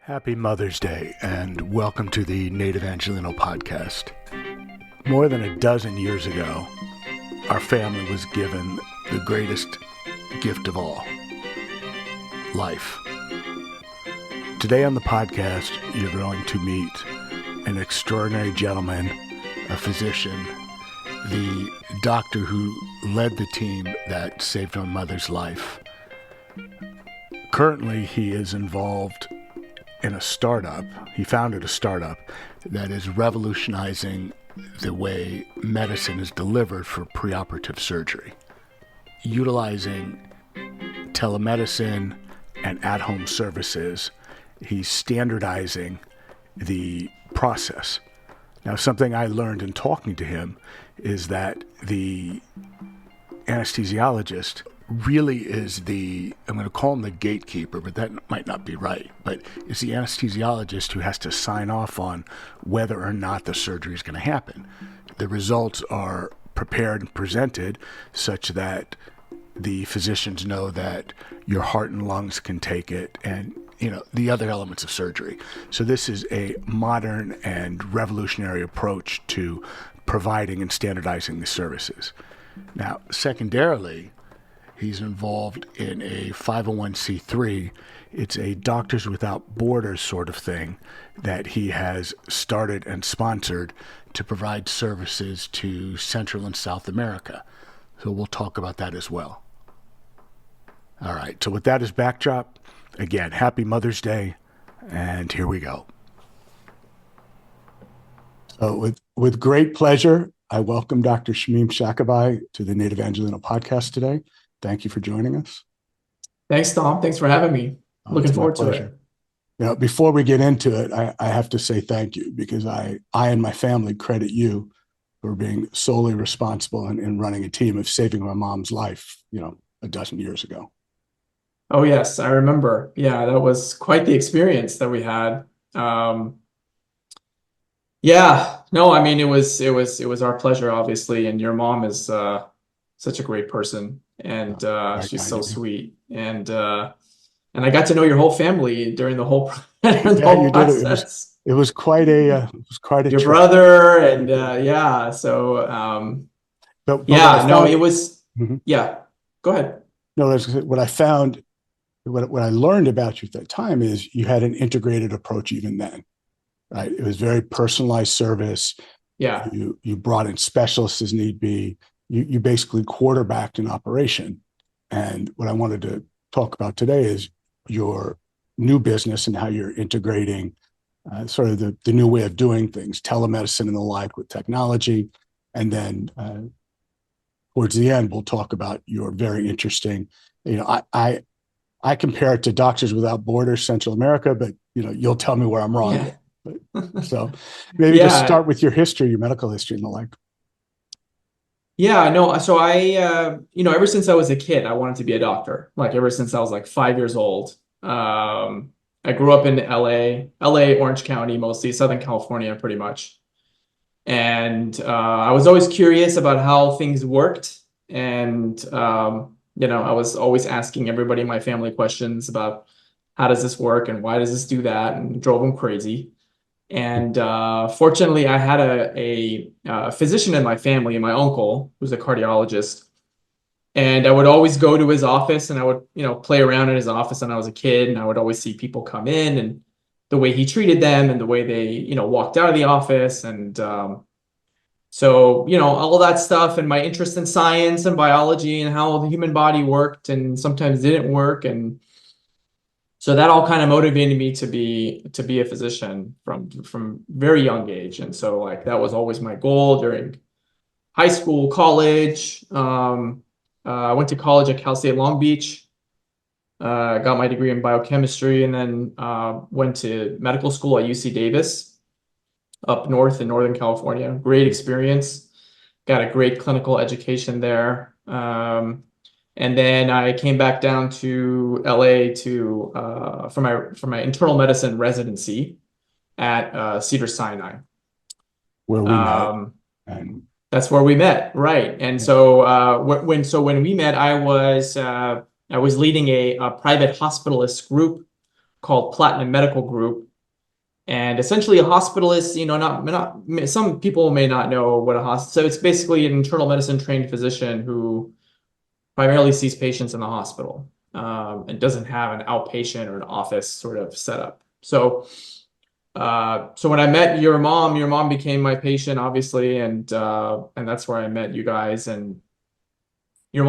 Happy Mother's Day and welcome to the Native Angelino podcast. More than a dozen years ago, our family was given the greatest gift of all, life. Today on the podcast, you're going to meet an extraordinary gentleman, a physician, the doctor who led the team that saved my mother's life. Currently, he is involved in a startup. He founded a startup that is revolutionizing the way medicine is delivered for preoperative surgery, utilizing telemedicine and at-home services. He's standardizing the process. Now, something I learned in talking to him is that the anesthesiologist really is I'm going to call him the gatekeeper, but that might not be right, but it's the anesthesiologist who has to sign off on whether or not the surgery is going to happen. The results are prepared and presented such that the physicians know that your heart and lungs can take it and, the other elements of surgery. So this is a modern and revolutionary approach to providing and standardizing the services. Now, secondarily, he's involved in a 501c3. It's a Doctors Without Borders sort of thing that he has started and sponsored to provide services to Central and South America. So we'll talk about that as well. All right, so with that as backdrop, again, happy Mother's Day, and here we go. So with great pleasure, I welcome Dr. Shamim Shakabai to the Native Angelino podcast today. Thank you for joining us. Thanks, Tom. Thanks for having me. Looking forward to it. Before we get into it, I have to say thank you because I and my family credit you for being solely responsible in running a team of saving my mom's life, a dozen years ago. Oh, yes, I remember. Yeah, that was quite the experience that we had. It was our pleasure, obviously. And your mom is such a great person, and she's so sweet. And I got to know your whole family during the whole process. It was quite a your trip. Brother and So it was. Mm-hmm. Yeah, go ahead. No, what I found. What I learned about you at that time is you had an integrated approach even then, right? It was very personalized service. Yeah. You brought in specialists as need be. You basically quarterbacked an operation. And what I wanted to talk about today is your new business and how you're integrating sort of the new way of doing things, telemedicine and the like with technology. And then towards the end, we'll talk about your very interesting, I compare it to Doctors Without Borders, Central America, but you'll tell me where I'm wrong. Yeah. So maybe just start with your history, your medical history and the like. Yeah, no. So I, ever since I was a kid, I wanted to be a doctor. Like ever since I was like 5 years old. I grew up in LA, Orange County, mostly Southern California, pretty much. And I was always curious about how things worked. And, I was always asking everybody in my family questions about how does this work and why does this do that, and drove them crazy. And fortunately, I had a physician in my family, my uncle, who's a cardiologist. And I would always go to his office and I would, play around in his office when I was a kid. And I would always see people come in and the way he treated them and the way they, walked out of the office. And so, all of that stuff and my interest in science and biology and how the human body worked and sometimes didn't work. And so that all kind of motivated me to be a physician from very young age. And so that was always my goal during high school, college. I went to college at Cal State Long Beach, got my degree in biochemistry, and then went to medical school at UC Davis up north in Northern California. Great experience. Got a great clinical education there. And then I came back down to LA for my internal medicine residency at Cedars-Sinai. Where we met. And that's where we met, right? And so when we met, I was leading a private hospitalist group called Platinum Medical Group. And essentially a hospitalist, not some people may not know what a hospital, so it's basically an internal medicine trained physician who primarily sees patients in the hospital, and doesn't have an outpatient or an office sort of setup. So when I met your mom became my patient, obviously, and that's where I met you guys. And she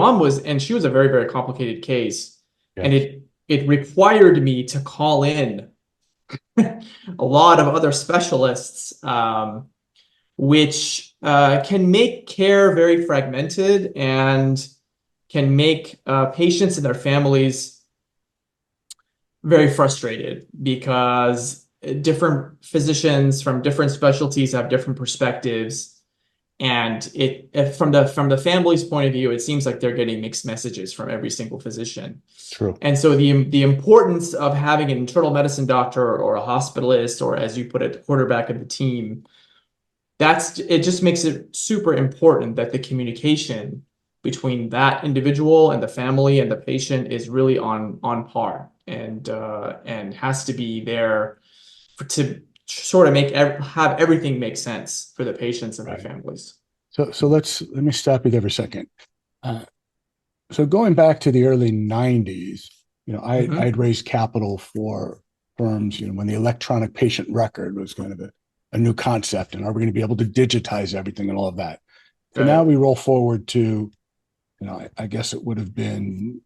was a very, very complicated case, and Yes. it required me to call in a lot of other specialists, which can make care very fragmented and can make patients and their families very frustrated because different physicians from different specialties have different perspectives. And from the family's point of view, it seems like they're getting mixed messages from every single physician. True. And so the importance of having an internal medicine doctor or a hospitalist, or as you put it, quarterback of the team, it just makes it super important that the communication between that individual and the family and the patient is really on par, and has to be there to sort of have everything make sense for the patients and their Right. families. So let me stop you there for a second. So going back to the early 90s, I'd raised capital for firms, when the electronic patient record was kind of a new concept, and are we going to be able to digitize everything and all of that? So now we roll forward to, I guess it would have been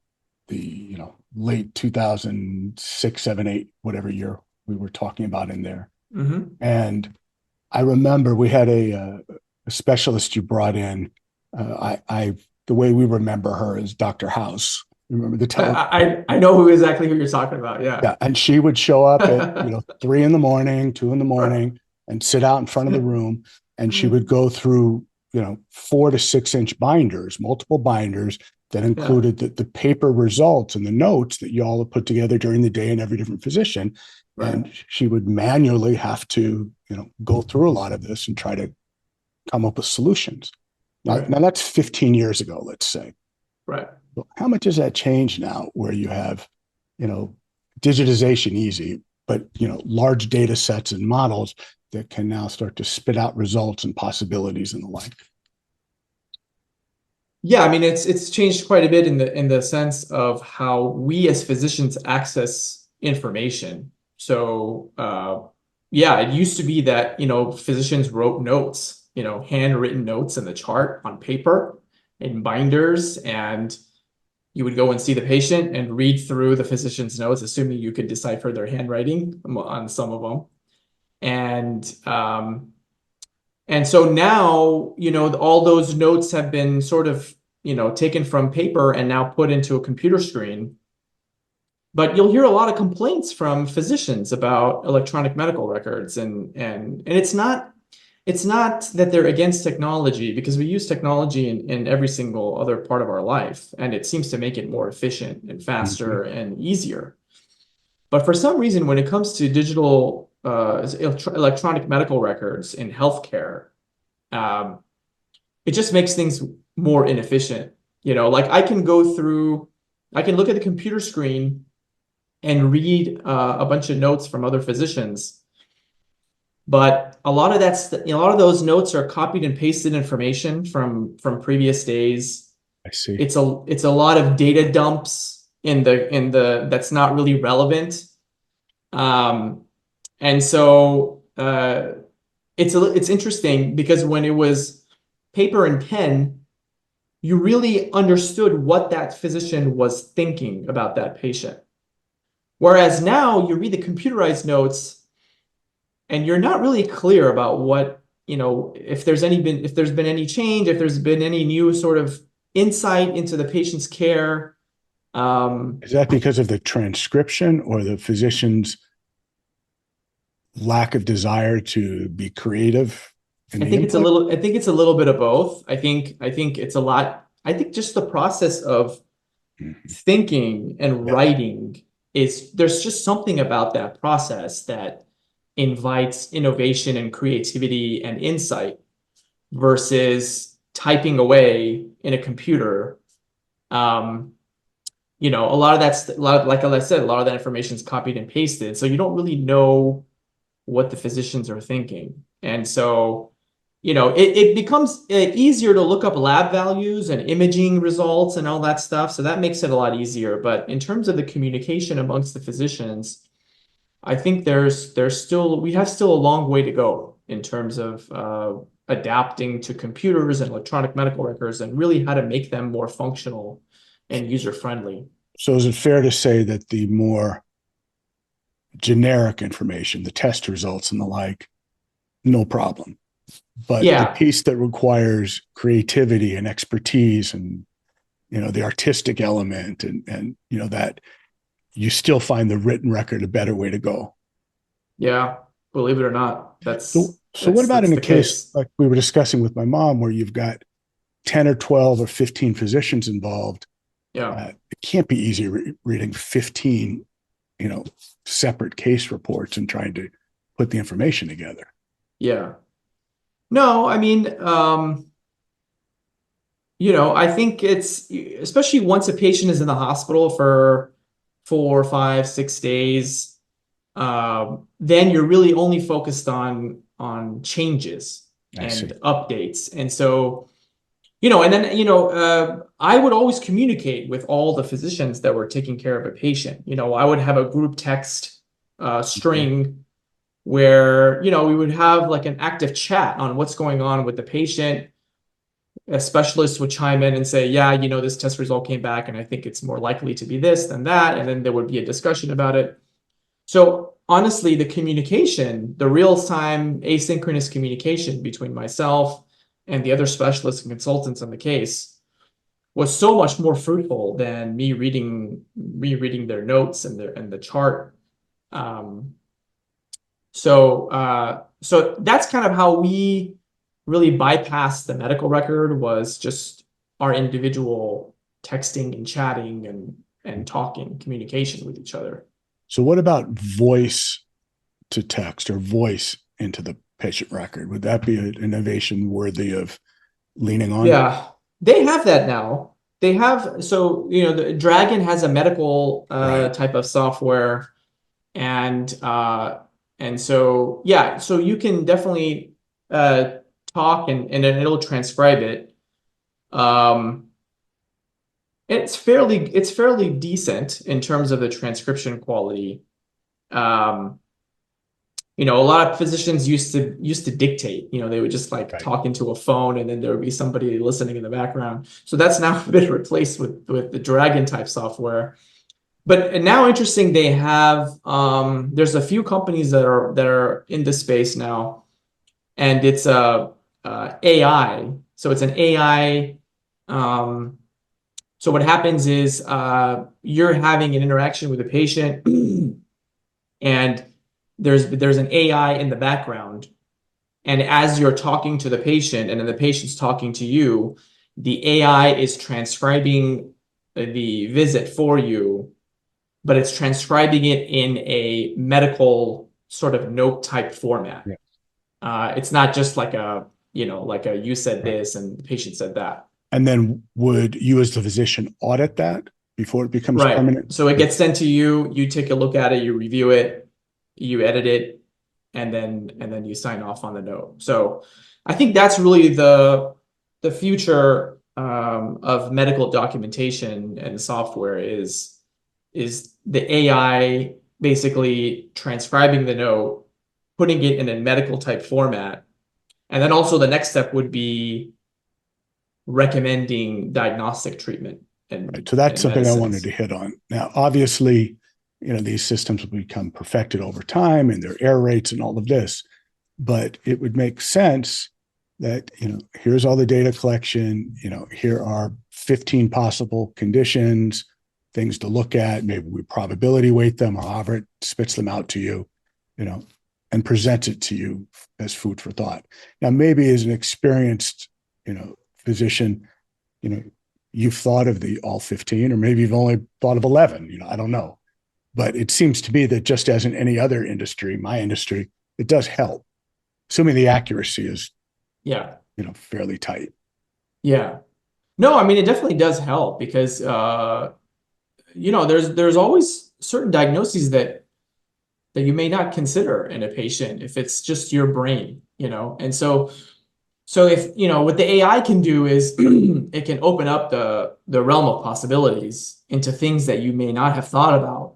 the, late 2006, 7, 8, whatever year we were talking about in there. And I remember we had a specialist you brought in. The way we remember her is Dr. House. Remember the I know exactly who you're talking about. Yeah. Yeah, and she would show up at 3 in the morning, 2 in the morning, and sit out in front of the room, and she would go through 4 to 6 inch binders, multiple binders that included the paper results and the notes that you all have put together during the day in every different physician. And she would manually have to, go through a lot of this and try to come up with solutions. Now that's 15 years ago, let's say. Right. So how much has that changed now where you have, digitization easy, but, large data sets and models that can now start to spit out results and possibilities and the like? Yeah, I mean, it's changed quite a bit in the sense of how we as physicians access information. So yeah, it used to be that, physicians wrote notes, handwritten notes in the chart on paper in binders, and you would go and see the patient and read through the physician's notes, assuming you could decipher their handwriting on some of them. And so now, all those notes have been sort of, taken from paper and now put into a computer screen. But you'll hear a lot of complaints from physicians about electronic medical records, and it's not that they're against technology, because we use technology in every single other part of our life, and it seems to make it more efficient and faster and easier. But for some reason, when it comes to digital electronic medical records in healthcare, it just makes things more inefficient. Like I can look at the computer screen and read a bunch of notes from other physicians, but a lot of those notes are copied and pasted information from previous days. I see. It's a lot of data dumps in the that's not really relevant. And so it's interesting because when it was paper and pen, you really understood what that physician was thinking about that patient. Whereas now you read the computerized notes and you're not really clear about what, if there's been any change, if there's been any new sort of insight into the patient's care. Is that because of the transcription or the physician's lack of desire to be creative? I think it's a little bit of both. I think it's a lot. I think just the process of thinking and writing there's just something about that process that invites innovation and creativity and insight versus typing away in a computer. a lot of that's a lot of, like I said, a lot of that information is copied and pasted. So you don't really know what the physicians are thinking. And so, it becomes easier to look up lab values and imaging results and all that stuff. So that makes it a lot easier. But in terms of the communication amongst the physicians, I think we have still a long way to go in terms of adapting to computers and electronic medical records and really how to make them more functional and user friendly. So is it fair to say that the more generic information, the test results and the like, no problem? But the Yeah, piece that requires creativity and expertise and, the artistic element and that you still find the written record a better way to go. yeah. Believe it or not, So what about that's in a the case case. like we were discussing with my mom, where you've got 10 or 12 or 15 physicians involved? Yeah, It can't be easy reading 15, separate case reports and trying to put the information together. yeah. No, I mean, I think it's especially once a patient is in the hospital for 4, 5, 6 days, then you're really only focused on changes I see. and updates. And so, and then, I would always communicate with all the physicians that were taking care of a patient. I would have a group text string where, we would have like an active chat on what's going on with the patient. A specialist would chime in and say, yeah, this test result came back and I think it's more likely to be this than that. And then there would be a discussion about it. So honestly, the real-time asynchronous communication between myself and the other specialists and consultants on the case was so much more fruitful than me reading their notes and the chart. Um, so that's kind of how we really bypassed the medical record, was just our individual texting and chatting and talking, communication with each other. So what about voice to text or voice into the patient record? Would that be an innovation worthy of leaning on? Yeah, they have that now. They have, so, the Dragon has a medical Right. type of software, and so yeah, so you can definitely uh talk and then it'll transcribe it. Um, it's fairly decent in terms of the transcription quality. Um, a lot of physicians used to dictate. They would just like Right. talk into a phone, and then there would be somebody listening in the background. So that's now been replaced with the Dragon type software. But now, interesting, they have there's a few companies that are in this space now, and it's AI. So it's an AI. Um, so what happens is you're having an interaction with a patient, and there's an AI in the background. And as you're talking to the patient, and then the patient's talking to you, the AI is transcribing the visit for you, but it's transcribing it in a medical sort of note type format. Yeah. It's not just like like you said Right. this and the patient said that. And then would you as the physician audit that before it becomes Right. permanent? So it gets sent to you, you take a look at it, you review it, you edit it, and then you sign off on the note. So I think that's really the future of medical documentation and software is the AI basically transcribing the note, putting it in a medical type format. And then also the next step would be recommending diagnostic treatment Right. and, So that's and something I wanted medicines. to hit on. Now, obviously, these systems will become perfected over time and their error rates and all of this, but it would make sense that, here's all the data collection, here are 15 possible conditions, things to look at. Maybe we probability weight them, or however it spits them out to you, and presents it to you as food for thought. Now, maybe as an experienced, physician, you've thought of the all 15, or maybe you've only thought of 11, I don't know. But it seems to me that just as in any other industry, my industry, it does help, assuming the accuracy is, Yeah. fairly tight. Yeah. No, I mean, it definitely does help because, there's always certain diagnoses that you may not consider in a patient if it's just your brain, and so if what the AI can do is it can open up the realm of possibilities into things that you may not have thought about.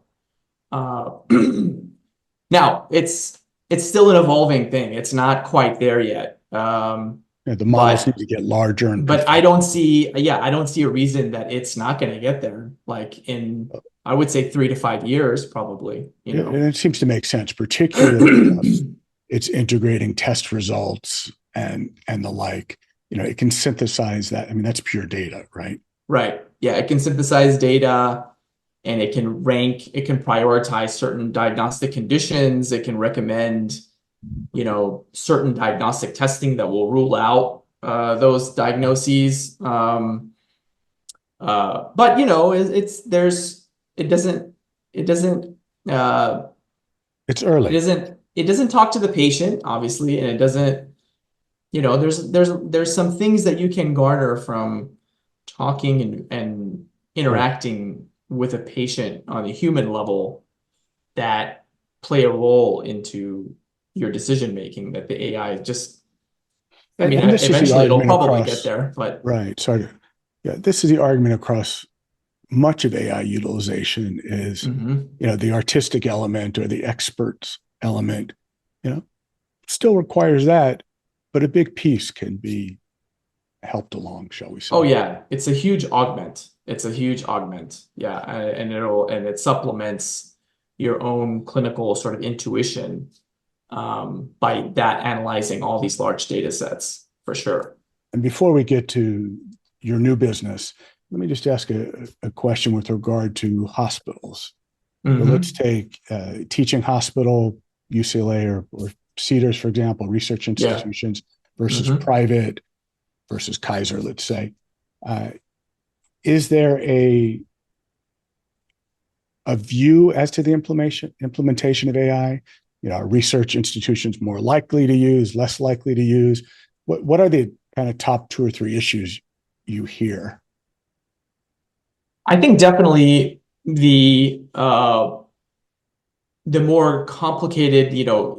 Now it's still an evolving thing. It's not quite there yet. The models need But to get larger and but I don't see a reason that it's not going to get there. Like in, I would say 3 to 5 years, probably. it seems to make sense, particularly if it's integrating test results and the like. It can synthesize that. I mean, that's pure data, right? Right. Yeah, it can synthesize data and it can rank, it can prioritize certain diagnostic conditions. It can recommend, certain diagnostic testing that will rule out those diagnoses. But it doesn't it doesn't uh, It's early. it doesn't talk to the patient, obviously, and it doesn't, there's some things that you can garner from talking and Right. interacting with a patient on a human level that play a role into your decision making that the AI just, I mean, And this is the eventually it'll argument probably get across, there, but right. So, yeah, this is the argument across much of AI utilization is, mhm. the artistic element or the experts element, you know, still requires that, but a big piece can be helped along, shall we Oh say. yeah, it's a huge augment. It's a huge augment. Yeah, and it supplements your own clinical sort of intuition by that analyzing all these large data sets for sure. And before we get to your new business, let me just ask a question with regard to hospitals. So let's Hmm. take teaching hospital, UCLA or Cedars, for example, research Yeah. institutions versus Hmm. private versus Kaiser, let's say. Uh, is there a view as to the implementation of AI? Are research institutions more likely to use, less likely to use? What are the kind of top 2 or 3 issues you hear? I think definitely the more complicated,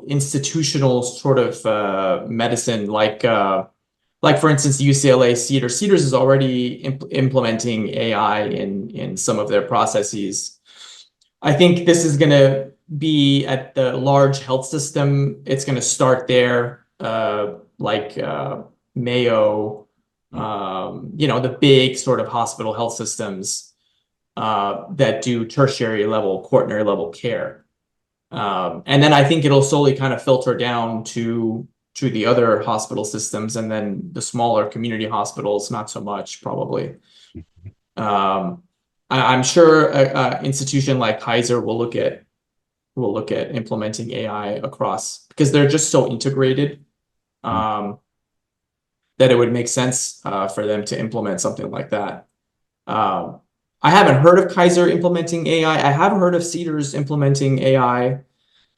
institutional sort of medicine, like for instance, UCLA Cedars is already implementing AI in some of their processes. I think this is going to be at the large health system. It's going to start there, Mayo, the big sort of hospital health systems that do tertiary level, quaternary level care. And then I think it'll slowly kind of filter down to the other hospital systems, and then the smaller community hospitals, not so much probably. Um, I'm sure a institution like Kaiser will look at implementing AI across because they're just so integrated um, that it would make sense for them to implement something like that. Um, I haven't heard of Kaiser implementing AI. I have heard of Cedars implementing AI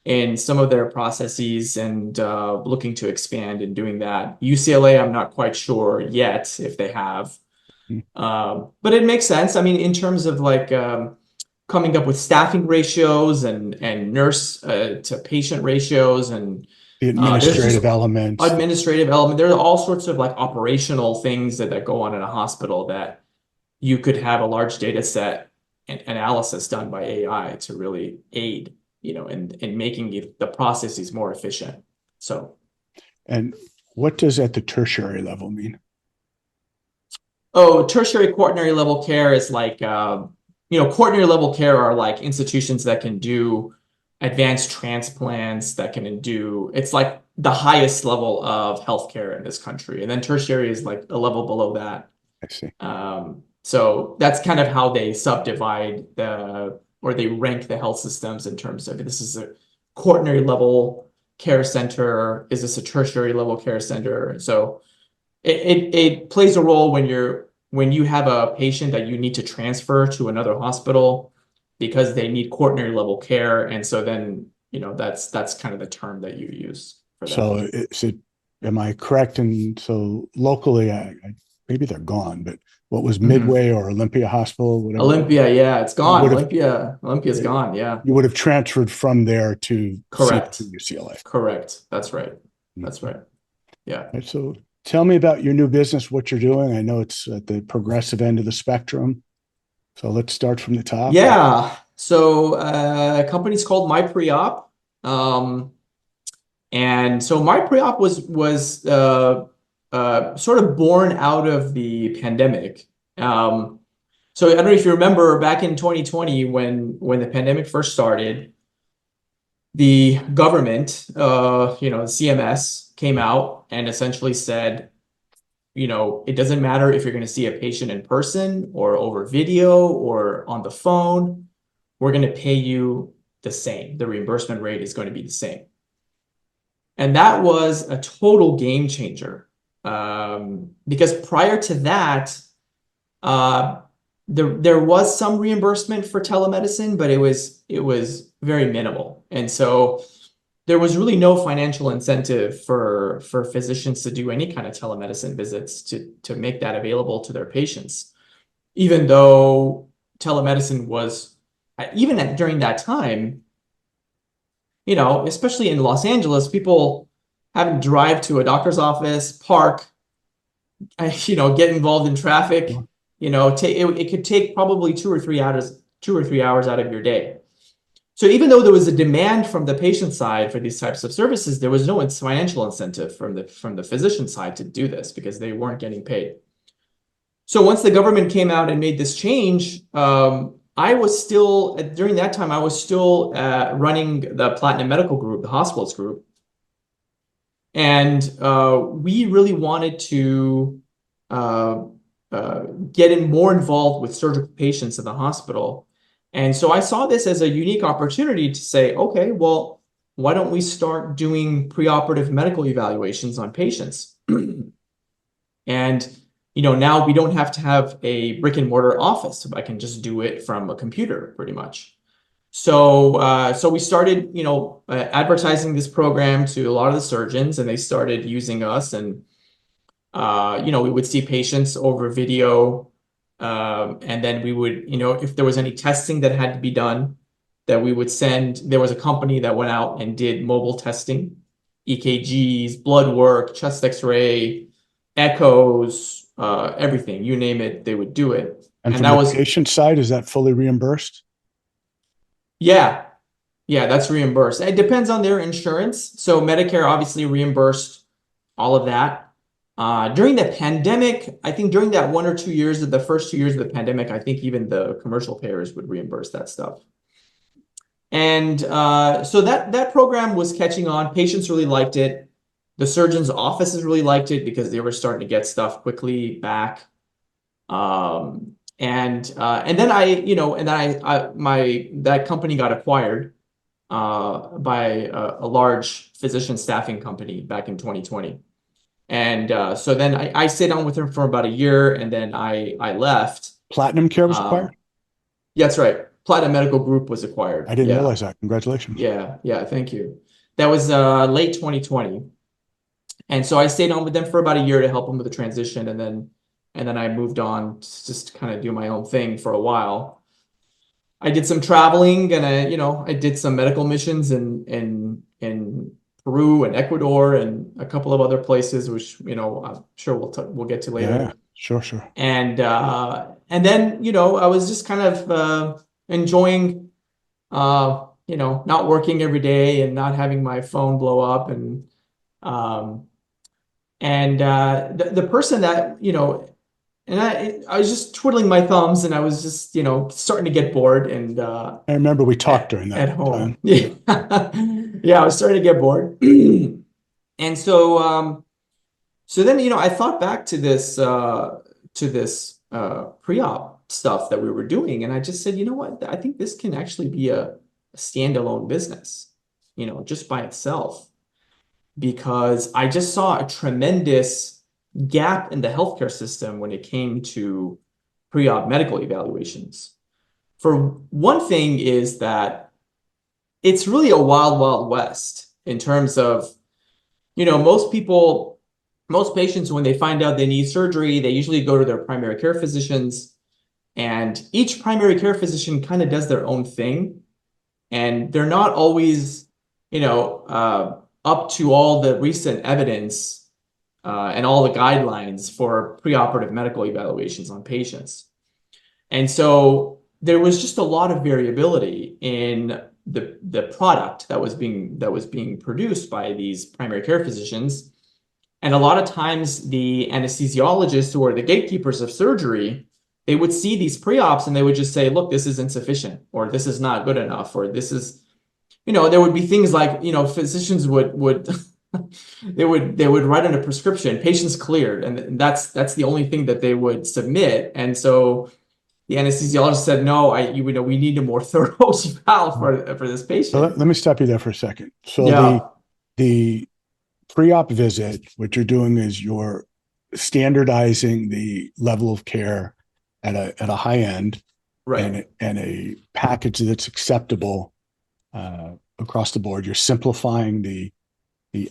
in some of their processes and looking to expand in doing that. UCLA, I'm not quite sure yet if they have. But it makes sense. I mean, in terms of like coming up with staffing ratios and nurse to patient ratios, and The there's just administrative elements. administrative element. There are all sorts of like operational things that go on in a hospital that you could have a large data set and analysis done by AI to really aid, in making the processes more efficient. So, And what does at the tertiary level mean? oh, tertiary quaternary level care is like, quaternary level care are like institutions that can do advanced transplants, that can do, it's like the highest level of healthcare in this country. And then tertiary is like a level below that. I see. So that's kind of how they subdivide or they rank the health systems in terms of this is a quaternary level care center, is this a tertiary level care center? So it plays a role when you have a patient that you need to transfer to another hospital because they need quaternary level care, and so then that's kind of the term that you use for that. So am I correct? And so locally, I maybe they're gone, but what was Mhm. Midway or Olympia Hospital, whatever it was, Olympia, yeah, it's you gone. would have Olympia's gone. Yeah, you would have transferred from there to correct. UCLA. Correct. That's right. That's Mhm. right. Yeah. Right, so tell me about your new business, what you're doing. I know it's at the progressive end of the spectrum. So let's start from the top. Yeah. So, company's called MyPreOp. Um, and so MyPreOp was sort of born out of the pandemic. So I don't know if you remember back in 2020 when the pandemic first started, the government, CMS came out and essentially said, it doesn't matter if you're going to see a patient in person or over video or on the phone, we're going to pay you the same. The reimbursement rate is going to be the same. And that was a total game changer. Because prior to that, uh, there was some reimbursement for telemedicine, but it was very minimal. And so there was really no financial incentive for physicians to do any kind of telemedicine visits to make that available to their patients, even though telemedicine was during that time, especially in Los Angeles, people having to drive to a doctor's office, park, get involved in traffic, it could take probably 2 or 3 hours out of your day. So even though there was a demand from the patient side for these types of services, there was no financial incentive from the physician side to do this because they weren't getting paid. So once the government came out and made this change, I was still during that time I was still running the Platinum Medical Group, the Hospitalist group, and we really wanted to uh, get more involved with surgical patients in the hospital. And so I saw this as a unique opportunity to say, okay, well, why don't we start doing preoperative medical evaluations on patients? And now we don't have to have a brick and mortar office. I can just do it from a computer pretty much. So we started, advertising this program to a lot of the surgeons, and they started using us. And we would see patients over video, and then we would, if there was any testing that had to be done, that we would send. There was a company that went out and did mobile testing, EKGs, blood work, chest X-ray, echoes, everything, you name it, they would do it. And And from that the was, patient side, is that fully reimbursed? yeah, yeah, that's reimbursed. It depends on their insurance. So Medicare obviously reimbursed all of that. During the pandemic, I think during that 1 or 2 years of the first 2 years of the pandemic, I think even the commercial payers would reimburse that stuff. And so that program was catching on. Patients really liked it. The surgeons' offices really liked it because they were starting to get stuff quickly back. And then that company got acquired by a large physician staffing company back in 2020. And so then I stayed on with him for about a year, and then I left. Platinum Care was acquired? Yeah, that's right. Platinum Medical Group was I acquired. didn't Yeah, realize that. Congratulations. yeah. Thank you. That was late 2020, and so I stayed on with them for about a year to help them with the transition, and then I moved on to just kind of do my own thing for a while. I did some traveling, and I did some medical missions in Peru and Ecuador and a couple of other places, which I'm sure we'll get to Yeah, later. sure. And then I was just kind of enjoying not working every day and not having my phone blow up, um, and the person that and I was just twiddling my thumbs, and I was just starting to get bored and I remember we talked during that at home. time. Yeah. Yeah, I was starting to get bored. And so then I thought back to this pre-op stuff that we were doing, and I just said, you know what? I think this can actually be a standalone business, just by itself, because I just saw a tremendous gap in the healthcare system when it came to pre-op medical evaluations. For one thing is that it's really a wild, wild west in terms of, most people most patients, when they find out they need surgery, they usually go to their primary care physicians, and each primary care physician kind of does their own thing, and they're not always, up to all the recent evidence and all the guidelines for preoperative medical evaluations on patients. And so there was just a lot of variability in the product that was being produced by these primary care physicians. And a lot of times the anesthesiologists, who are the gatekeepers of surgery, they would see these pre-ops and they would just say, look, this is insufficient, or this is not good enough, or this is, there would be things like, physicians would they would write in a prescription, patients cleared, and that's the only thing that they would submit. And so the anesthesiologist said, no, we need a more thorough eval for this patient. So let me stop you there for a second. So Yeah. the pre-op visit, what you're doing is you're standardizing the level of care at a high end, Right. and a package that's acceptable across the board. You're simplifying the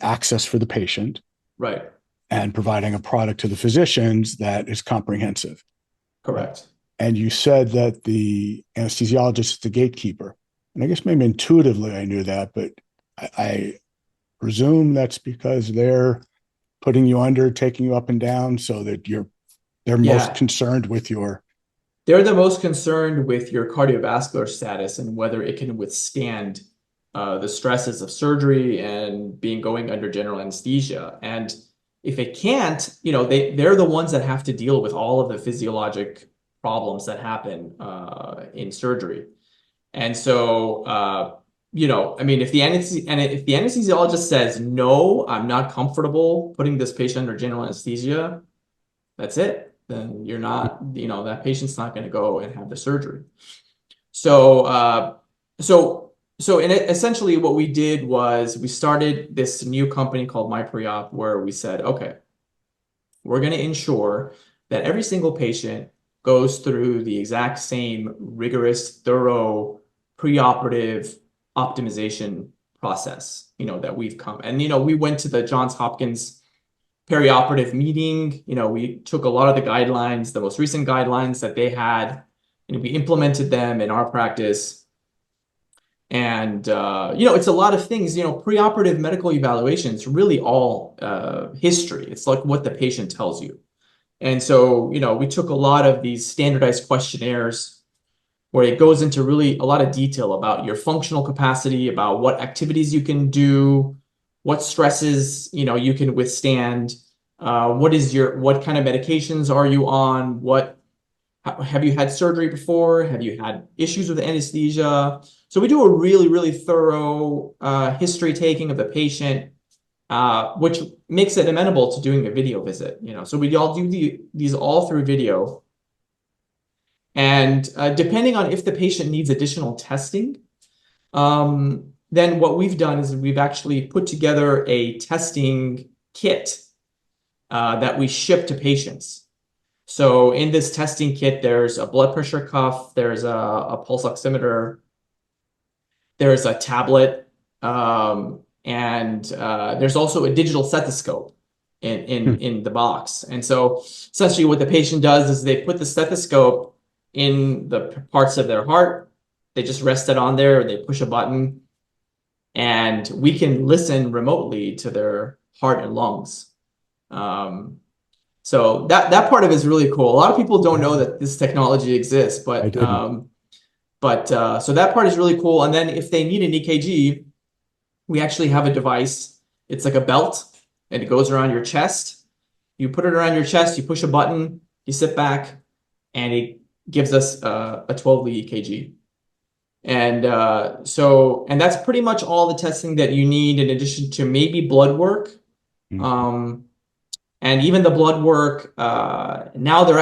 access for the patient, Right. and providing a product to the physicians that is comprehensive. Correct. And you said that the anesthesiologist is the gatekeeper. And I guess maybe intuitively I knew that, but I presume that's because they're putting you under, taking you up and down, so that they're most concerned with your... They're the most concerned with your cardiovascular status and whether it can withstand the stresses of surgery and going under general anesthesia. And if it can't, they're the ones that have to deal with all of the physiologic problems that happen in surgery. And so, if the anesthesiologist says, no, I'm not comfortable putting this patient under general anesthesia, that's it. Then you're not, that patient's not going to go and have the surgery. So essentially what we did was we started this new company called MyPreOp, where we said, okay, we're going to ensure that every single patient goes through the exact same rigorous, thorough preoperative optimization process, that we've come. And, we went to the Johns Hopkins perioperative meeting. We took a lot of the guidelines, the most recent guidelines that they had, and we implemented them in our practice. And, it's a lot of things, preoperative medical evaluations, really all history. It's like what the patient tells you. And so, we took a lot of these standardized questionnaires where it goes into really a lot of detail about your functional capacity, about what activities you can do, what stresses, you can withstand, what kind of medications are you on, have you had surgery before? Have you had issues with anesthesia? So we do a really, really thorough history taking of the patient, which makes it amenable to doing a video visit. So we all do these all through video. And depending on if the patient needs additional testing, then what we've done is we've actually put together a testing kit that we ship to patients. So in this testing kit, there's a blood pressure cuff, there's a pulse oximeter, there's a tablet, and there's also a digital stethoscope in the box. And so essentially what the patient does is they put the stethoscope in the parts of their heart, they just rest it on there, they push a button, and we can listen remotely to their heart and lungs. So that part of it is really cool. A lot of people don't know that this technology exists, but so that part is really cool. And then if they need an EKG, we actually have a device. It's like a belt, and it goes around your chest. You put it around your chest, you push a button, you sit back, and it gives us a 12-lead EKG. And and that's pretty much all the testing that you need, in addition to maybe blood work. And even the blood work, now there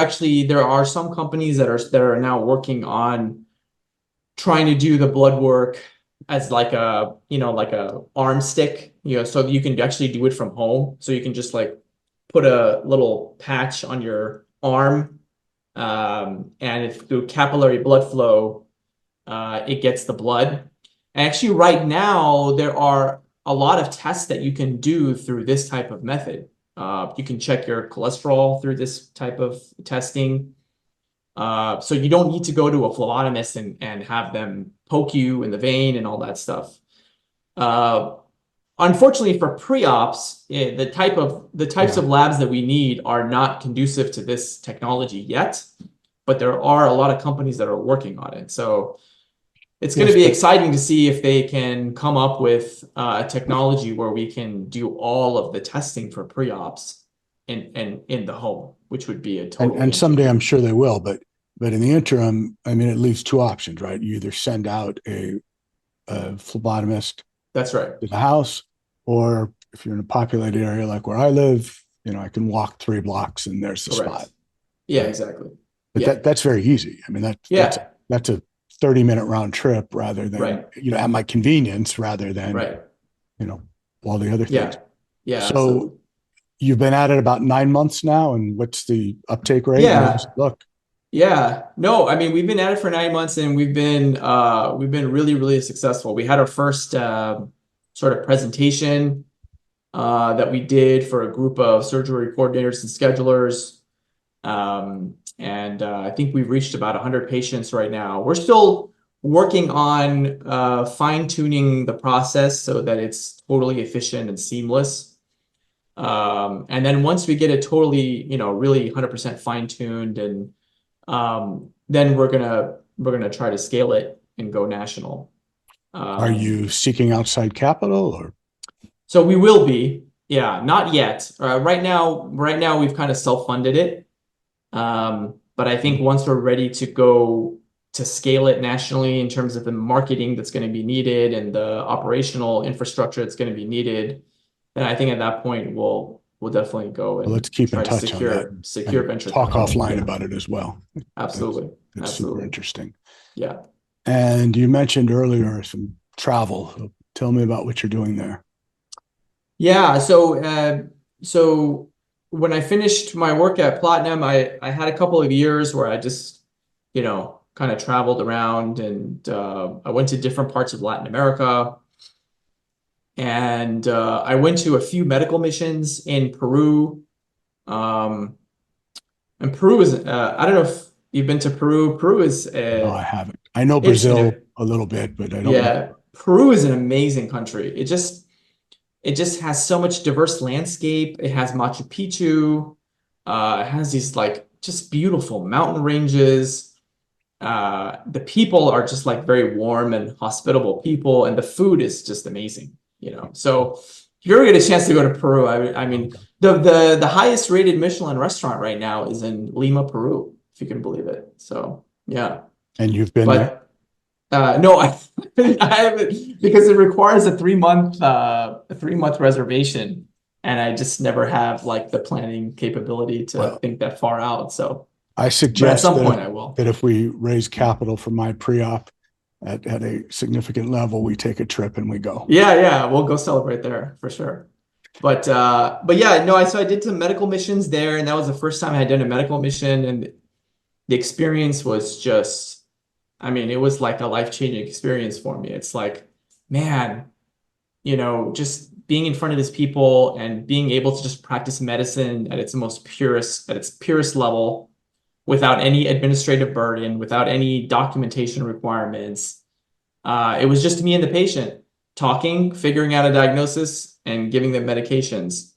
are some companies that are now working on trying to do the blood work as like a arm stick, so that you can actually do it from home. So you can just like put a little patch on your arm, and through capillary blood flow, it gets the blood. And actually right now, there are a lot of tests that you can do through this type of method. You can check your cholesterol through this type of testing. So you don't need to go to a phlebotomist and have them poke you in the vein and all that stuff. Unfortunately for pre-ops, the types of labs that we need are not conducive to this technology yet, but there are a lot of companies that are working on it. So it's going to be exciting to see if they can come up with a technology where we can do all of the testing for pre-ops in the home, which would be a total. And someday I'm sure they will, but in the interim, I mean, it leaves two options, right? You either send out a phlebotomist. That's right. To the house, or if you're in a populated area like where I live, I can walk 3 blocks and there's the spot. Yeah, exactly. But that's very easy. I mean, that's a 30-minute round trip rather than, at my convenience rather than, all the other things. Yeah. So absolutely. You've been at it about 9 months now, and what's the uptake rate? Yeah. Look. Yeah. No, I mean, we've been at it for 9 months and we've been really, really successful. We had our first sort of presentation that we did for a group of surgery coordinators and schedulers. And I think we've reached about 100 patients right now. We're still working on fine-tuning the process so that it's totally efficient and seamless. And then once we get it totally, really 100% fine-tuned, and then we're gonna try to scale it and go national. Are you seeking outside capital, or? So we will be, not yet. Right now we've kind of self-funded it. But I think once we're ready to go to scale it nationally in terms of the marketing that's going to be needed and the operational infrastructure that's going to be needed, then I think at that point we'll definitely go and let's keep in touch secure venture talk offline about it as well. Absolutely. It's super interesting. Yeah. And you mentioned earlier some travel. Tell me about what you're doing there. Yeah. So when I finished my work at Platinum, I had a couple of years where I just, kind of traveled around, and I went to different parts of Latin America. And I went to a few medical missions in Peru. And Peru is, I don't know if you've been to Peru. Peru is... no, I haven't. I know Brazil a little bit, but I don't know. Peru is an amazing country. It just has so much diverse landscape. It has Machu Picchu. It has these just beautiful mountain ranges. The people are just very warm and hospitable people, and the food is just amazing. So if you ever get a chance to go to Peru, I mean, the highest rated Michelin restaurant right now is in Lima, Peru, if you can believe it. So yeah. And you've been there? No, I haven't, because it requires a 3-month reservation, and I just never have the planning capability to think that far out. So I suggest at some point I will. That if we raise capital for MyPreOp at a significant level, we take a trip and we go. Yeah, we'll go celebrate there for sure. But yeah, no, so I did some medical missions there, and that was the first time I had done a medical mission, and the experience was just, I mean, it was like a life-changing experience for me. It's man, just being in front of these people and being able to just practice medicine at its purest level, without any administrative burden, without any documentation requirements. It was just me and the patient talking, figuring out a diagnosis, and giving them medications.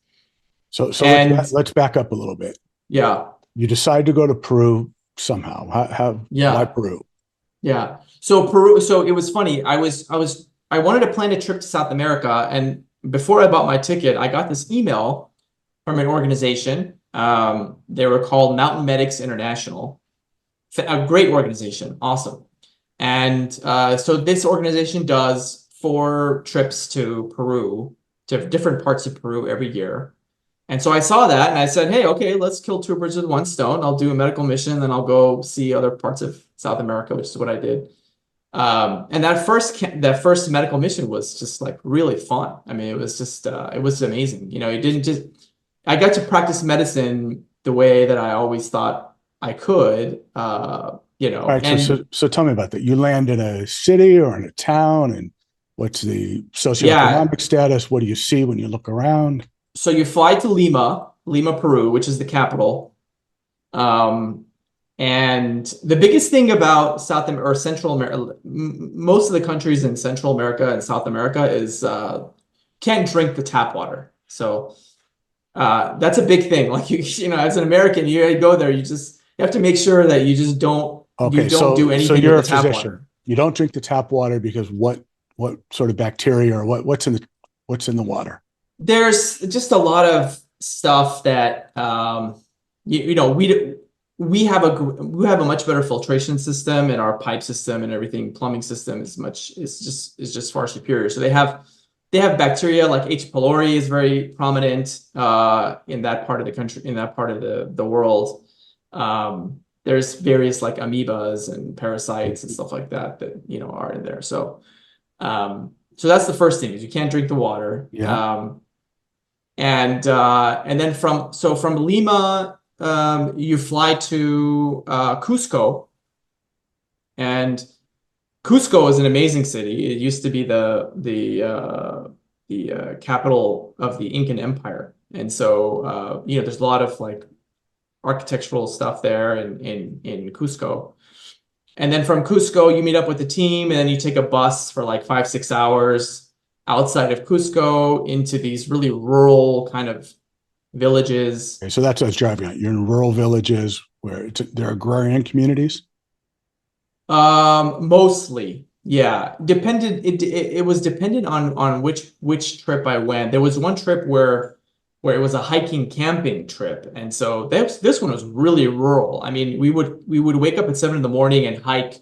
So let's back up a little bit. Yeah. You decide to go to Peru somehow. Why Peru? Yeah. So Peru. So it was funny. I wanted to plan a trip to South America, and before I bought my ticket, I got this email from an organization. They were called Mountain Medics International, a great organization. Awesome. And so this organization does 4 trips to Peru, to different parts of Peru every year. And so I saw that and I said, hey, okay, let's kill 2 birds with 1 stone. I'll do a medical mission, then I'll go see other parts of South America, which is what I did. And that first medical mission was just really fun. I mean, it was just, it was amazing. I got to practice medicine the way that I always thought I could, All right, so tell me about that. You land in a city or in a town, and what's the socioeconomic status? What do you see when you look around? So you fly to Lima, Lima, Peru, which is the capital. And the biggest thing about South America or Central America, most of the countries in Central America and South America is can't drink the tap water. So that's a big thing. Like you know, as an American, you go there, you have to make sure that you just don't Okay, do so anything with you're the a tap physician. water. You don't drink the tap water because what sort of bacteria or what's in the water? There's just a lot of stuff that you know we have a much better filtration system, and our pipe system and everything, plumbing system is just far superior. So they have bacteria like H. pylori is very prominent in that part of the country, in that part of the world. There's various like amoebas and parasites and stuff like that you know are in there. So that's the first thing, is you can't drink the water. Yeah. And then from Lima, you fly to Cusco, and Cusco is an amazing city. It used to be the capital of the Incan Empire, and so you know there's a lot of like architectural stuff there in Cusco. And then from Cusco, you meet up with the team, and then you take a bus for like 5-6 hours outside of Cusco into these really rural kind of villages. Okay, so that's what I was driving at. You're in rural villages where there are agrarian communities. Mostly, yeah. It was dependent on which trip I went. There was one trip where it was a hiking camping trip, and so this one was really rural. I mean, we would wake up at 7 in the morning and hike,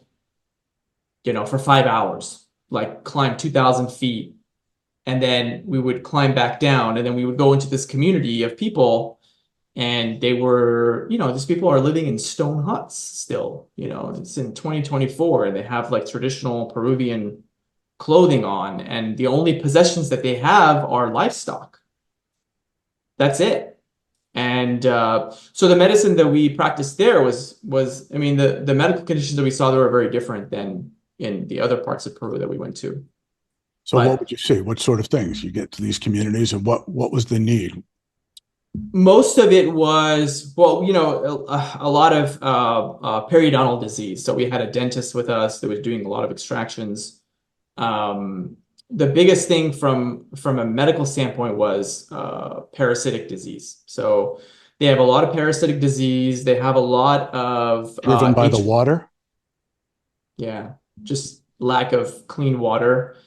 you know, for 5 hours, like climb 2,000 feet, and then we would climb back down, and then we would go into this community of people, and they were, you know, these people are living in stone huts still. You know, it's in 2024, and they have like traditional Peruvian clothing on, and the only possessions that they have are livestock. That's it. And so the medicine that we practiced there was I mean, the medical conditions that we saw there were very different than in the other parts of Peru that we went to. So what But would you see? What sort of things you get to these communities, and what was the need? most of it was, well, you know, a lot of periodontal disease. So we had a dentist with us that was doing a lot of extractions. The biggest thing from a medical standpoint was parasitic disease. So they have a lot of parasitic disease. They have a lot of Driven by the water? yeah, just lack of clean water.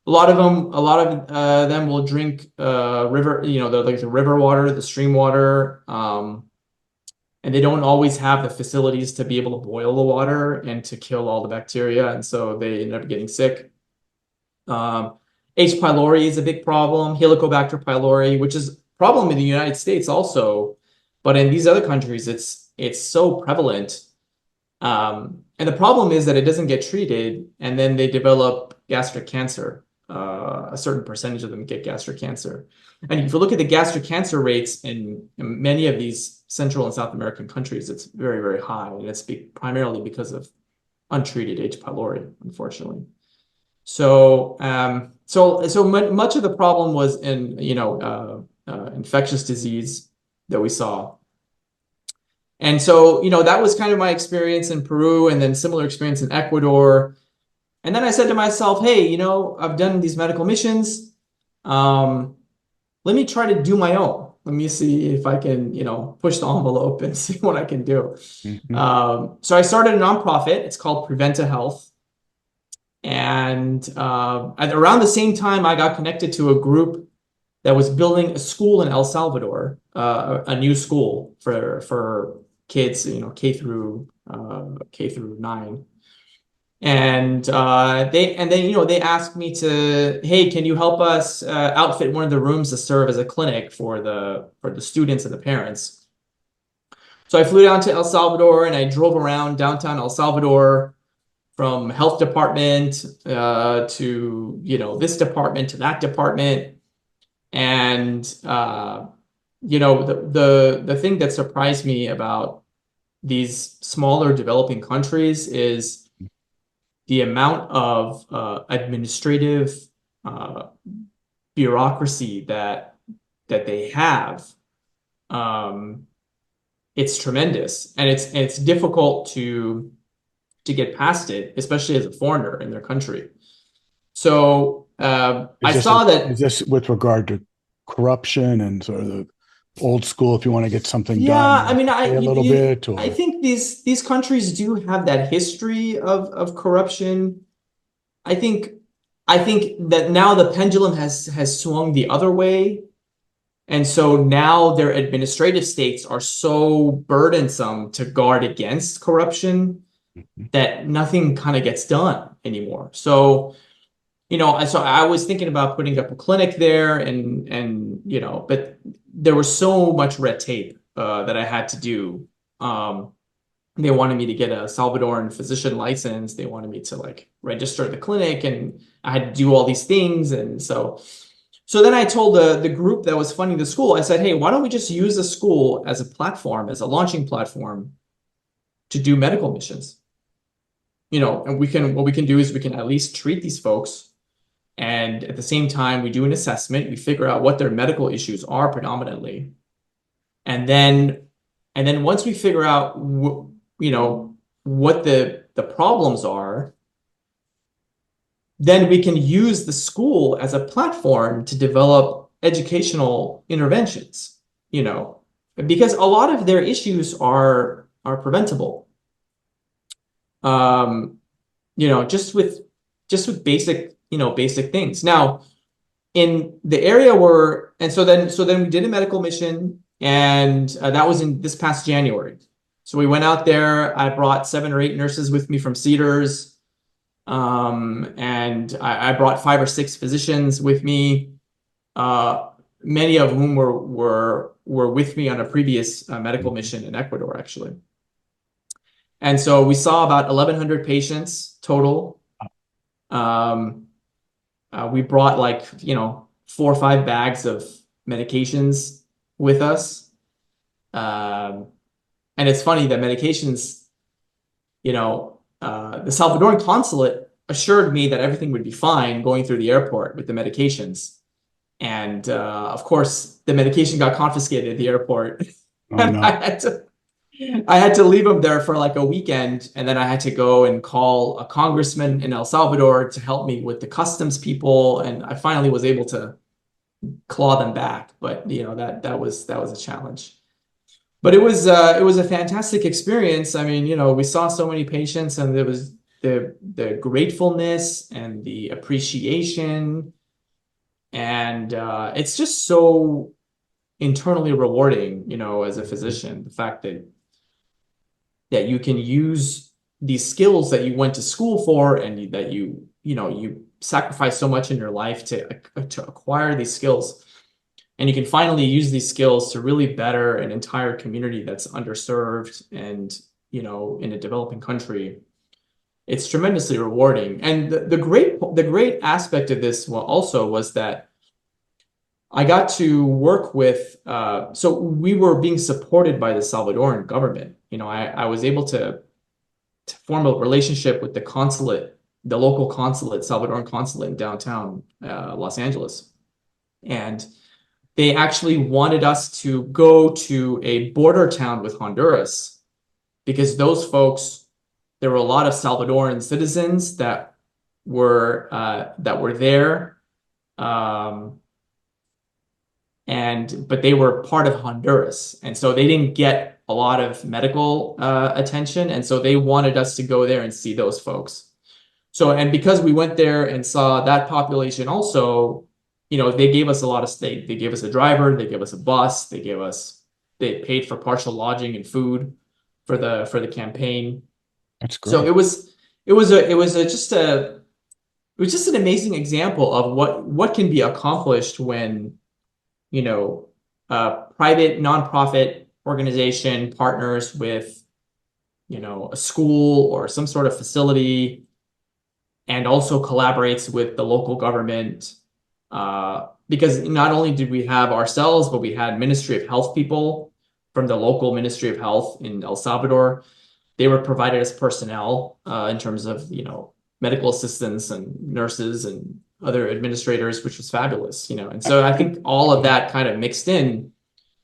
A lot of them will drink river, you know, like the river water, the stream water, and they don't always have the facilities to be able to boil the water and to kill all the bacteria, and so they end up getting sick. H. pylori is a big problem. Helicobacter pylori, which is a problem in the United States also, but in these other countries, it's so prevalent. And the problem is that it doesn't get treated, and then they develop gastric cancer. A certain percentage of them get gastric cancer. And if you look at the gastric cancer rates in many of these Central and South American countries, it's very, very high. And it's primarily because of untreated H. pylori, unfortunately. So, much of the problem was in, you know, infectious disease that we saw. And so, you know, that was kind of my experience in Peru, and then similar experience in Ecuador. And then I said to myself, hey, you know, I've done these medical missions. Let me try to do my own. Let me see if I can, you know, push the envelope and see what I can do. So I started a nonprofit. It's called Priventa Health. And around the same time, I got connected to a group that was building a school in El Salvador, a new school for kids, you know, K through 9. And they you know, they asked me to, hey, can you help us outfit one of the rooms to serve as a clinic for the students and the parents? So I flew down to El Salvador, and I drove around downtown El Salvador, from health department to, you know, this department to that department. And you know, the thing that surprised me about these smaller developing countries is the amount of administrative bureaucracy that they have um, it's tremendous, and it's difficult to get past it, especially as a foreigner in their country. So I saw is that. this with regard to corruption and sort of the old school, if you want to get something done, Yeah, you I have mean, to pay a little bit, I or think these countries do have that history of corruption. I think I think that now the pendulum has swung the other way. And so now their administrative states are so burdensome to guard against corruption that nothing kind of gets done anymore. So, so I was thinking about putting up a clinic there but there was so much red tape that I had to do. Um, they wanted me to get a Salvadoran physician license. They wanted me to like register the clinic, and I had to do all these things. And so then I told the group that was funding the school, I said, hey, why don't we just use the school as a platform, as a launching platform to do medical missions? And what we can do is we can at least treat these folks. And at the same time, we do an assessment, we figure out what their medical issues are predominantly. And then once we figure out what the problems are, then we can use the school as a platform to develop educational interventions, because a lot of their issues are preventable. Um, just with basic things. Now, in the area where, and so then we did a medical mission, and that was in this past January. So we went out there. I brought 7 or 8 nurses with me from Cedars. And I brought 5 or 6 physicians with me, many of whom were with me on a previous medical mission in Ecuador, actually. And so we saw about 1,100 patients total. We brought 4 or 5 bags of medications with us. And it's funny that medications, the Salvadoran consulate assured me that everything would be fine going through the airport with the medications. And of course, the medication got confiscated at the airport. oh And no. I had to leave them there for like a weekend, and then I had to go and call a congressman in El Salvador to help me with the customs people, and I finally was able to claw them back. But that was a challenge. But it was a fantastic experience. I mean, we saw so many patients, and there was the gratefulness and the appreciation, and it's just so internally rewarding, as a physician, the fact that you can use these skills that you went to school for, and that you sacrifice so much in your life to acquire these skills, and you can finally use these skills to really better an entire community that's underserved and in a developing country. It's tremendously rewarding. And the great aspect of this also was that I got to work with, so we were being supported by the Salvadoran government. I was able to form a relationship with the local consulate, Salvadoran consulate in downtown Los Angeles. And they actually wanted us to go to a border town with Honduras, because those folks, there were a lot of Salvadoran citizens that were there. But they were part of Honduras, and so they didn't get a lot of medical attention, and so they wanted us to go there and see those folks. So, and because we went there and saw that population also, they gave us a lot of state. They gave us a driver, they gave us a bus, they paid for partial lodging and food for the campaign. That's So great. it was just an amazing example of what can be accomplished when a private nonprofit organization partners with a school or some sort of facility, and also collaborates with the local government. Because not only did we have ourselves, but we had Ministry of Health people from the local Ministry of Health in El Salvador. They were provided as personnel in terms of medical assistants and nurses and other administrators, which was fabulous. And so I think all of that kind of mixed in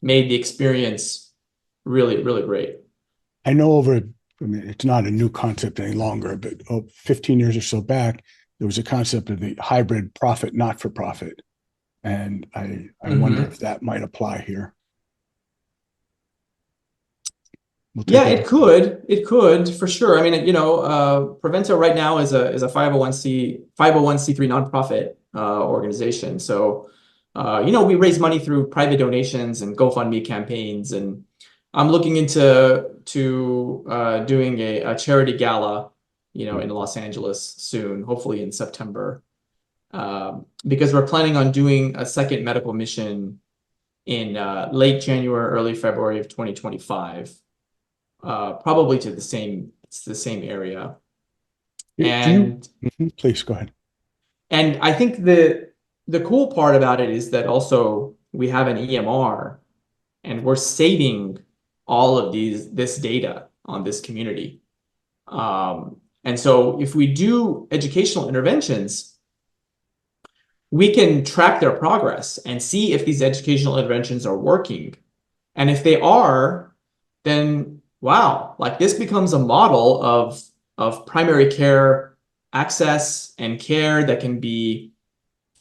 made the experience really, really great. I know it's not a new concept any longer, but 15 years or so back, there was a concept of the hybrid profit, not for profit. And I wonder Mm-hmm. if that might apply here. We'll take Yeah, a it look. could. It could for sure. I mean, Preventa right now is a 501c3 nonprofit organization. So, we raise money through private donations and GoFundMe campaigns, and I'm looking into doing a charity gala, in Los Angeles soon, hopefully in September, because we're planning on doing a second medical mission in late January, early February of 2025. Probably to it's the same area. Do you, And please go ahead. I think the cool part about it is that also we have an EMR and we're saving all of this data on this community. And so if we do educational interventions, we can track their progress and see if these educational interventions are working. And if they are, then wow, like this becomes a model of primary care access and care that can be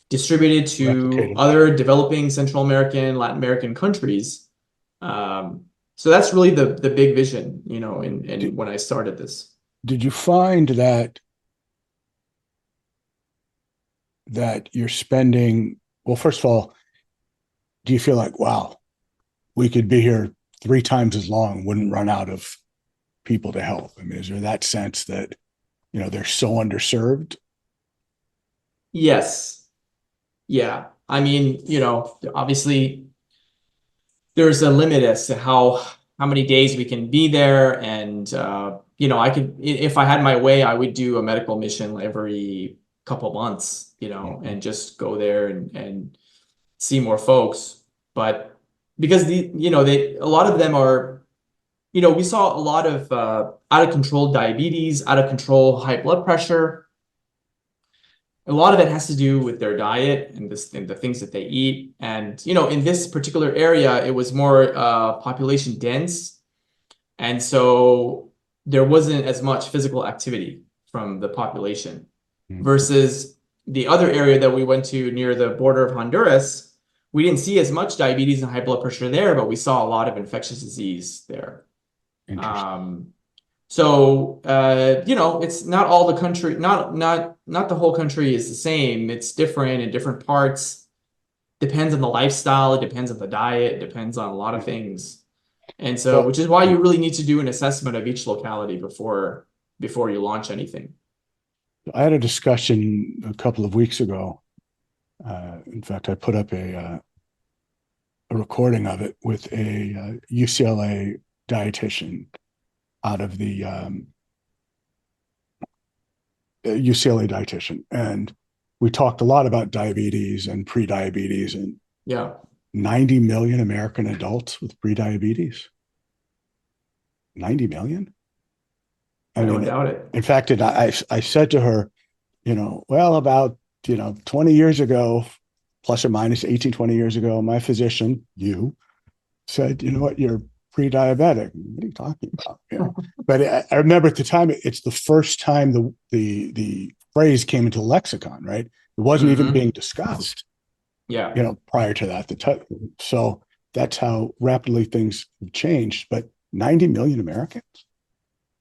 distributed to Replicated. other developing Central American, Latin American countries. So that's really the big vision, in when I started this. Did you find that you're spending, well, first of all, do you feel like, wow, we could be here 3 times as long, wouldn't run out of people to help? I mean, is there that sense that, they're so underserved? Yes. Yeah. I mean, obviously there's a limit as to how many days we can be there. And I could, if I had my way, I would do a medical mission every couple months, and just go there and see more folks. But because a lot of them are, we saw a lot of out of control diabetes, out of control high blood pressure. A lot of it has to do with their diet and the things that they eat. And, in this particular area, it was more population dense. And so there wasn't as much physical activity from the population versus the other area that we went to near the border of Honduras. We didn't see as much diabetes and high blood pressure there, but we saw a lot of infectious disease there. Interesting. So it's not all the country, not the whole country is the same. It's different in different parts. Depends on the lifestyle, it depends on the diet, it depends on a lot of things. And so, Well, which is why you really need to do an assessment of each locality before you launch anything. I had a discussion a couple of weeks ago. In fact, I put up a recording of it with a UCLA dietitian out of the UCLA dietitian. And we talked a lot about diabetes and prediabetes, and Yeah, 90 million American adults with prediabetes. 90 million? I don't doubt it. In fact, I said to her, well, about, 20 years ago, plus or minus 18, 20 years ago, my physician, you, said, you know what, you're pre-diabetic. What are you talking about? But I remember at the time, it's the first time the phrase came into lexicon, right? It wasn't even being discussed, Yeah. prior to that. So that's how rapidly things have changed. But 90 million Americans?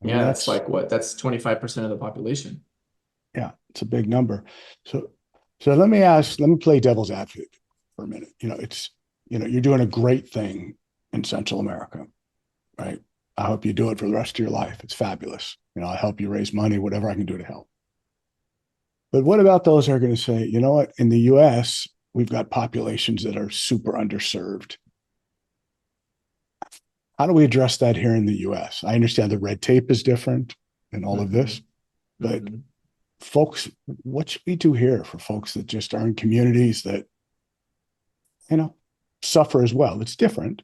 I mean, Yeah, that's like what? That's 25% of the population. Yeah, it's a big number. So let me play devil's advocate for a minute. You're doing a great thing in Central America, right? I hope you do it for the rest of your life. It's fabulous. I help you raise money, whatever I can do to help. But what about those who are going to say, you know what, in the US, we've got populations that are super underserved. How do we address that here in the US? I understand the red tape is different and all of this, but folks, what should we do here for folks that just are in communities that, suffer as well? It's different,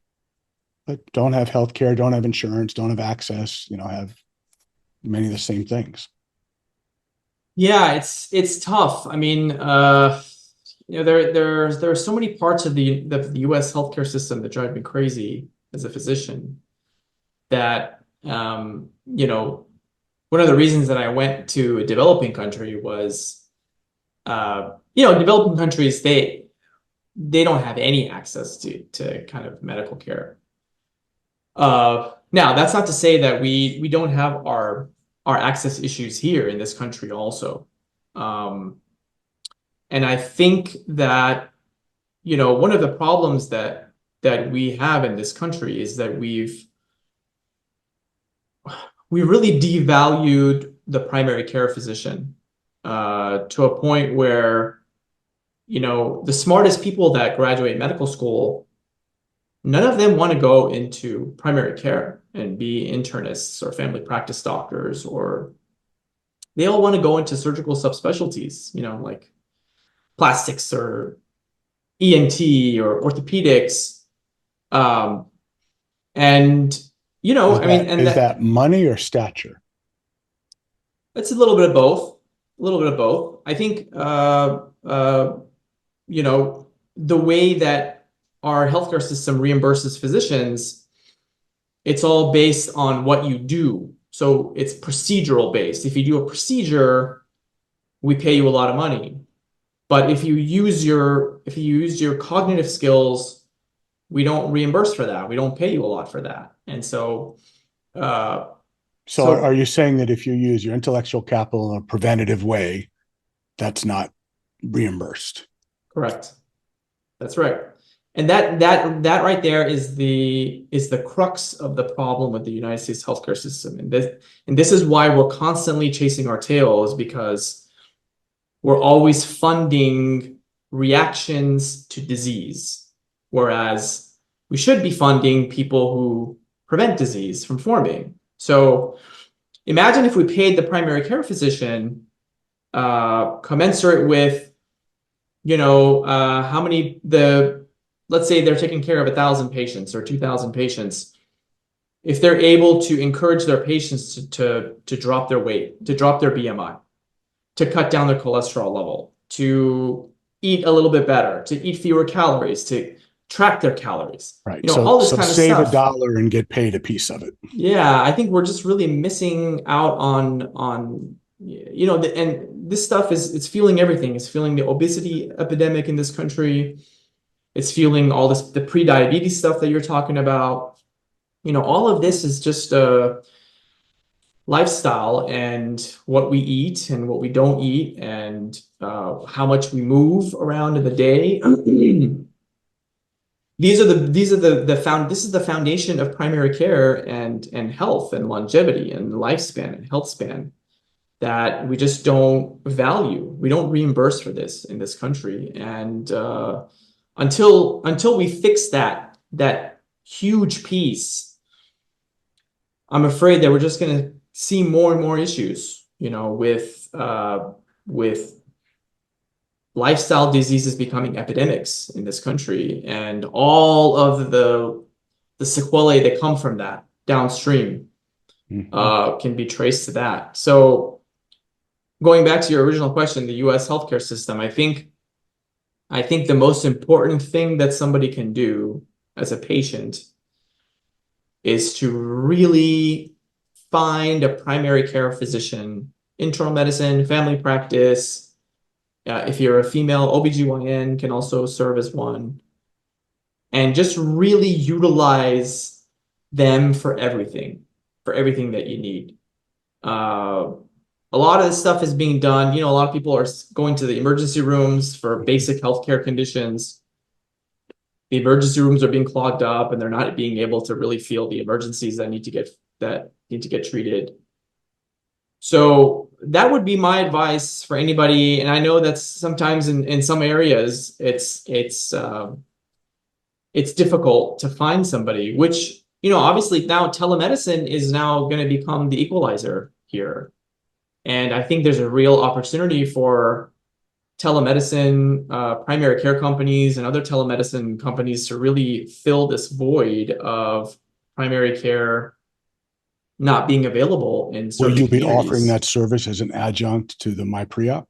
but don't have healthcare, don't have insurance, don't have access, have many of the same things. Yeah, it's tough. I mean, there are so many parts of the U.S. healthcare system that drive me crazy as a physician that one of the reasons that I went to a developing country was developing countries, they don't have any access to kind of medical care. Now that's not to say that we don't have our access issues here in this country also. And I think that, one of the problems that we have in this country is that we really devalued the primary care physician to a point where, the smartest people that graduate medical school, none of them want to go into primary care and be internists or family practice doctors, or they all want to go into surgical subspecialties, like plastics or ENT or orthopedics. And, Is I mean, that, and is that money or stature? it's a little bit of both, a little bit of both. I think, the way that our healthcare system reimburses physicians, it's all based on what you do. So it's procedural based. If you do a procedure, we pay you a lot of money. But if you use your cognitive skills, we don't reimburse for that. We don't pay you a lot for that. And so So are you saying that if you use your intellectual capital in a preventative way, that's not reimbursed? correct. That's right. And that right there is the crux of the problem with the United States healthcare system. And this is why we're constantly chasing our tails, because we're always funding reactions to disease, whereas we should be funding people who prevent disease from forming. So imagine if we paid the primary care physician commensurate with, how many let's say they're taking care of 1,000 patients or 2,000 patients. If they're able to encourage their patients to drop their weight, to drop their BMI, to cut down their cholesterol level, to eat a little bit better, to eat fewer calories, to track their calories, Right. all this kind of save stuff. $1 and get paid a piece of it. Yeah, I think we're just really missing out on and this stuff it's fueling everything. It's fueling the obesity epidemic in this country. It's fueling all this, the pre-diabetes stuff that you're talking about. All of this is just a lifestyle, and what we eat and what we don't eat, and how much we move around in the day. This is the foundation of primary care and health and longevity and lifespan and health span that we just don't value. We don't reimburse for this in this country. And until we fix that huge piece, I'm afraid that we're just going to see more and more issues, with lifestyle diseases becoming epidemics in this country, and all of the sequelae that come from that downstream can be traced to that. So going back to your original question, the U.S. healthcare system, I think the most important thing that somebody can do as a patient is to really find a primary care physician, internal medicine, family practice. If you're a female, OBGYN can also serve as one. And just really utilize them for everything that you need. A lot of this stuff is being done. A lot of people are going to the emergency rooms for basic healthcare conditions. The emergency rooms are being clogged up, and they're not being able to really feel the emergencies that need to get treated. So that would be my advice for anybody. And I know that sometimes in some areas it's difficult to find somebody, which, obviously now telemedicine is now going to become the equalizer here. And I think there's a real opportunity for telemedicine, primary care companies and other telemedicine companies to really fill this void of primary care not being available in certain Will you be communities. offering that service as an adjunct to the MyPreOp?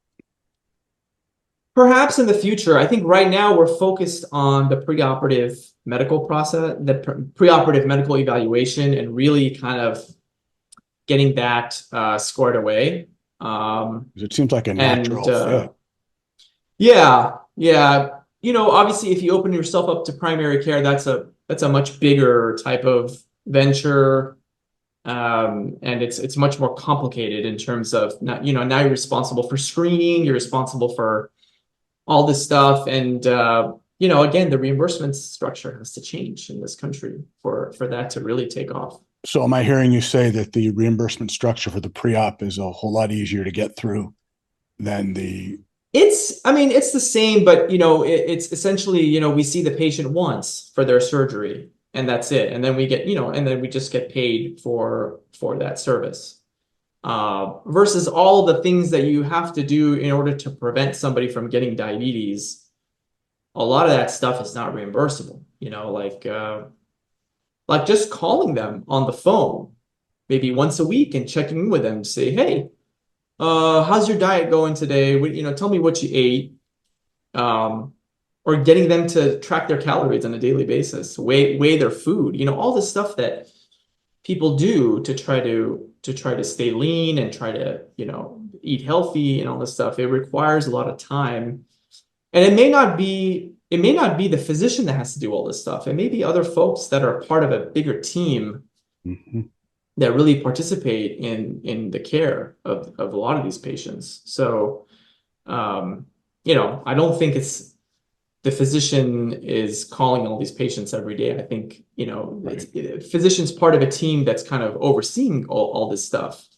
Perhaps in the future. I think right now we're focused on the preoperative medical process, the preoperative medical evaluation, and really kind of getting that squared away. 'Cause it seems like a And natural fit. yeah, yeah. Obviously, if you open yourself up to primary care, that's a much bigger type of venture. And it's much more complicated in terms of now you're responsible for screening, you're responsible for all this stuff, and again, the reimbursement structure has to change in this country for that to really take off. So am I hearing you say that the reimbursement structure for the pre-op is a whole lot easier to get through than the I mean, it's the same, but it's essentially, we see the patient once for their surgery, and that's it. And then we get, and then we just get paid for that service. Versus all the things that you have to do in order to prevent somebody from getting diabetes. A lot of that stuff is not reimbursable, like just calling them on the phone, maybe once a week, and checking in with them to say, hey, how's your diet going today? Tell me what you ate. Or getting them to track their calories on a daily basis, weigh their food, all the stuff that people do to try to stay lean and try to, eat healthy and all this stuff. It requires a lot of time. And it may not be the physician that has to do all this stuff. It may be other folks that are part of a bigger team that really participate in the care of a lot of these patients. So, I don't think it's the physician is calling all these patients every day. I think, physician's part of a team that's kind of overseeing all this stuff.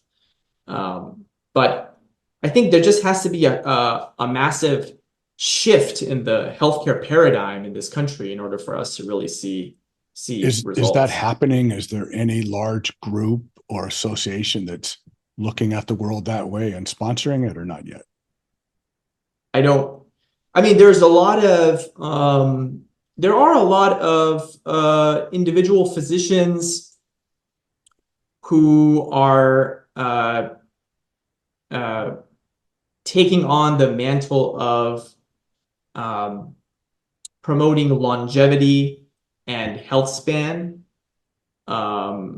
But I think there just has to be a massive shift in the healthcare paradigm in this country in order for us to really see results. Is that happening? Is there any large group or association that's looking at the world that way and sponsoring it, or not yet? I mean, there are a lot of individual physicians who are taking on the mantle of promoting longevity and health span. I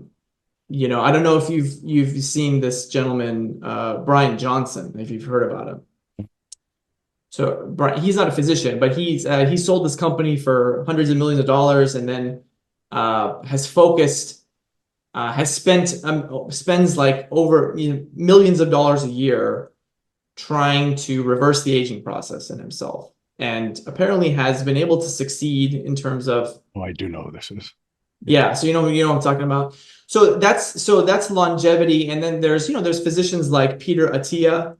don't know if you've seen this gentleman, Brian Johnson, if you've heard about him. So Brian, he's not a physician, but he sold this company for hundreds of millions of dollars, and then spends like over millions of dollars a year trying to reverse the aging process in himself, and apparently has been able to succeed in terms of. Oh, I do know who this is. Yeah, so you know what I'm talking about. So that's longevity, and then there's physicians like Peter Attia.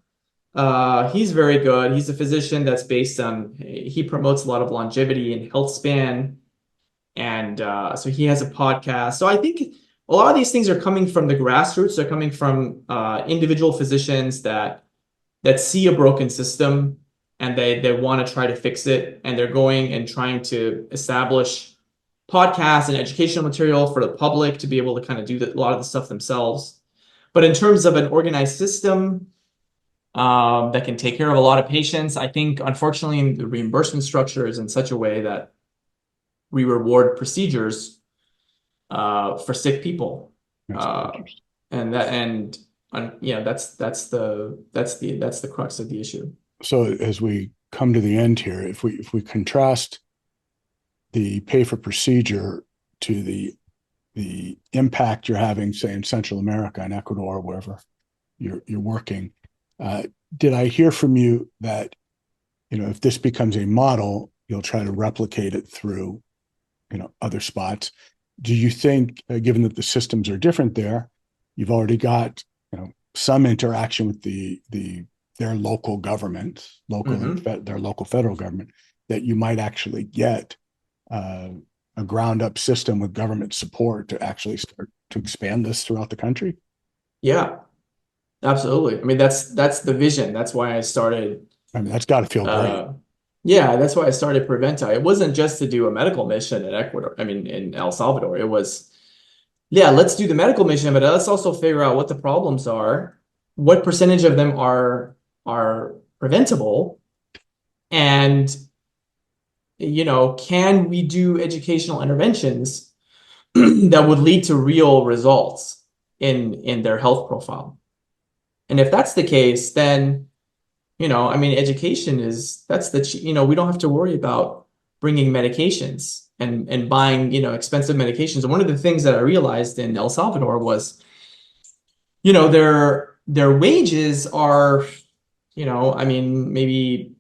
He's very good. He's a physician that's he promotes a lot of longevity and health span. And so he has a podcast. So I think a lot of these things are coming from the grassroots. They're coming from individual physicians that see a broken system, and they want to try to fix it. And they're going and trying to establish podcasts and educational material for the public to be able to kind of do a lot of the stuff themselves. But in terms of an organized system that can take care of a lot of patients, I think, unfortunately, the reimbursement structure is in such a way that we reward procedures for sick people. And that's the crux of the issue. So as we come to the end here, if we contrast the pay for procedure to the impact you're having, say, in Central America and Ecuador, wherever you're working, did I hear from you that, if this becomes a model, you'll try to replicate it through, other spots? Do you think, given that the systems are different there, you've already got, some interaction with their local government, their local federal government, that you might actually get a ground up system with government support to actually start to expand this throughout the country? Yeah, absolutely. I mean, that's the vision. That's why I started. I mean, that's got to feel great. Yeah, that's why I started Preventa. It wasn't just to do a medical mission in Ecuador. I mean, in El Salvador. It was, yeah, let's do the medical mission, but let's also figure out what the problems are, what percentage of them are preventable, And, can we do educational interventions that would lead to real results in their health profile? And if that's the case, then, education we don't have to worry about bringing medications and buying, expensive medications. And one of the things that I realized in El Salvador was, their wages are, maybe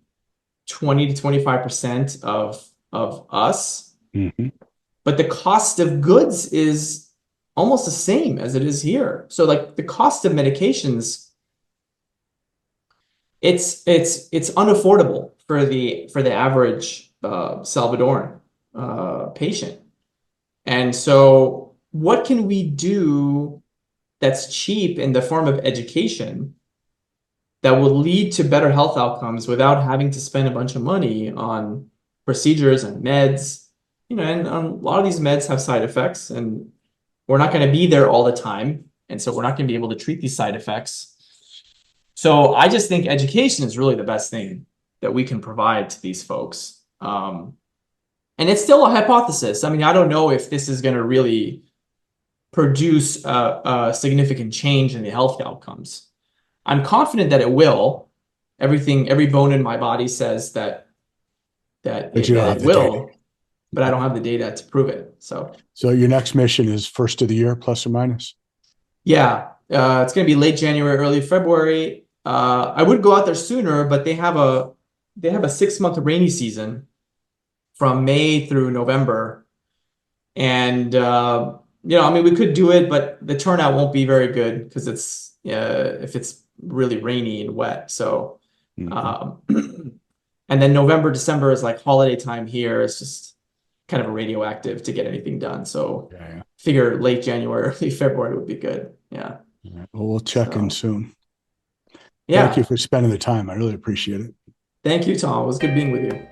20 to 25% of us, Hmm. but the cost of goods is almost the same as it is here. So like the cost of medications, it's unaffordable for the average Salvadoran patient. And so what can we do that's cheap in the form of education that will lead to better health outcomes without having to spend a bunch of money on procedures and meds? And a lot of these meds have side effects, and we're not going to be there all the time. And so we're not going to be able to treat these side effects. So I just think education is really the best thing that we can provide to these folks. And it's still a hypothesis. I mean, I don't know if this is going to really produce a significant change in the health outcomes. I'm confident that it will. Every bone in my body says that But you don't have it the data. will, but I don't have the data to prove it. So your next mission is first of the year, plus or minus? yeah, it's going to be late January, early February. I would go out there sooner, but they have a 6-month rainy season from May through November. And we could do it, but the turnout won't be very good because if it's really rainy and wet. So, Mhm. and then November, December is like holiday time here. It's just kind of radioactive to get anything done. So, Yeah. figure late January, early February would be good. Yeah. Yeah. Well, we'll check in So, soon. Thank you yeah. for spending the time. I really appreciate it. Thank you, Tom. It was good being with you.